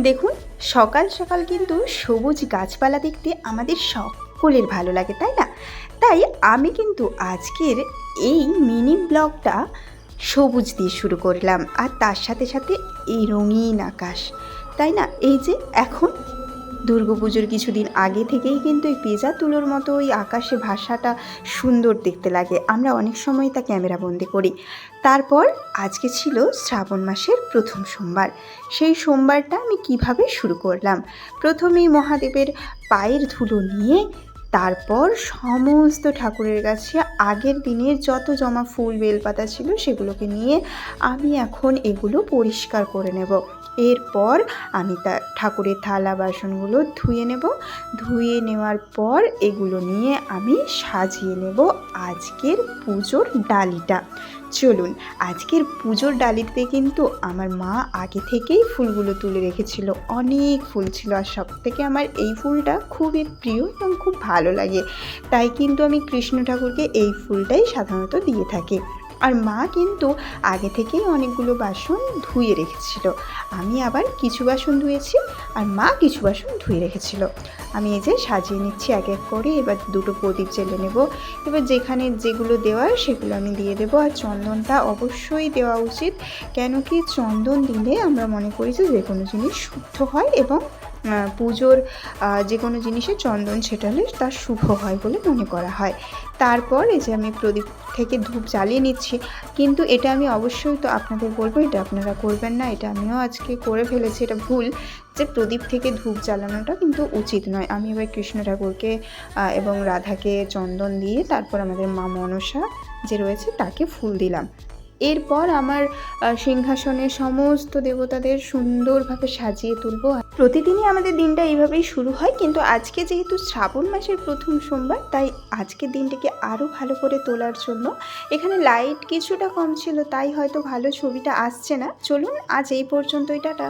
দেখুন, সকাল সকাল কিন্তু সবুজ গাছপালা দেখতে আমাদের সকলের ভালো লাগে, তাই না? তাই আমি কিন্তু আজকের এই মিনি ব্লগটা সবুজ দিয়ে শুরু করলাম, আর তার সাথে সাথে এই রঙিন আকাশ, তাই না? এই যে এখন দুর্গাপুজোর কিছুদিন আগে থেকেই কিন্তু এই পেঁজা তুলোর মতো ওই আকাশে ভাসাটা সুন্দর দেখতে লাগে। আমরা অনেক সময় তা ক্যামেরাবন্দি করি। তারপর আজকে ছিল শ্রাবণ মাসের প্রথম সোমবার। সেই সোমবারটা আমি কিভাবে শুরু করলাম, প্রথমেই মহাদেবের পায়ের ধুলো নিয়ে তারপর সমস্ত ঠাকুরের কাছে আগের দিনের যত জমা ফুল বেলপাতা ছিল সেগুলোকে নিয়ে আমি এখন এগুলো পরিষ্কার করে নেব। এরপর আমি ঠাকুরের থালা বাসনগুলো ধুয়ে নেব। ধুয়ে নেওয়ার পর এগুলো নিয়ে আমি সাজিয়ে নেব আজকের পুজোর ডালিটা। চলুন, আজকের পুজোর ডালিতে কিন্তু আমার মা আগে থেকেই ফুলগুলো তুলে রেখেছিল। অনেক ফুল ছিল, আর সবথেকে আমার এই ফুলটা খুবই প্রিয় এবং খুব ভালো লাগে। তাই কিন্তু আমি কৃষ্ণ ঠাকুরকে এই ফুলটাই সাধারণত দিয়ে থাকি। আর মা কিন্তু আগে থেকেই অনেকগুলো বাসন ধুয়ে রেখেছিল। আমি আবার কিছু বাসন ধুয়েছি, আর মা কিছু বাসন ধুয়ে রেখেছিল। আমি এই যে সাজিয়ে নিচ্ছি এক এক করে। এবার দুটো প্রদীপ জ্বেলে নেব। এবার যেখানে যেগুলো দেওয়ার সেগুলো আমি দিয়ে দেবো। আর চন্দনটা অবশ্যই দেওয়া উচিত, কেন কি চন্দন দিলে আমরা মনে করি যে কোনো জিনিস শুদ্ধ হয়, এবং পুজোর যে কোনো জিনিসে চন্দন ছেটালে তার শুভ হয় বলে মনে করা হয়। তারপর এই যে আমি প্রদীপ থেকে ধূপ জ্বালিয়ে নিচ্ছি, কিন্তু এটা আমি অবশ্যই তো আপনাদের বলবো, এটা আপনারা করবেন না। এটা আমিও আজকে করে ফেলেছি, এটা ভুল, যে প্রদীপ থেকে ধূপ জ্বালানোটা কিন্তু উচিত নয়। আমি এবার কৃষ্ণ ঠাকুরকে এবং রাধাকে চন্দন দিয়ে তারপর আমাদের মা মনসা যে রয়েছে তাকে ফুল দিলাম। এরপর আমার সিংহাসনে সমস্ত দেবতাদের সুন্দরভাবে সাজিয়ে তুলব। প্রতিদিনই আমাদের দিনটা এইভাবেই শুরু হয়, কিন্তু আজকে যেহেতু শ্রাবণ মাসের প্রথম সোমবার, তাই আজকের দিনটিকে আরও ভালো করে তোলার জন্য এখানে লাইট কিছুটা কম ছিল, তাই হয়তো ভালো ছবিটা আসছে না। চলুন, আজ এই পর্যন্তই, টাটা।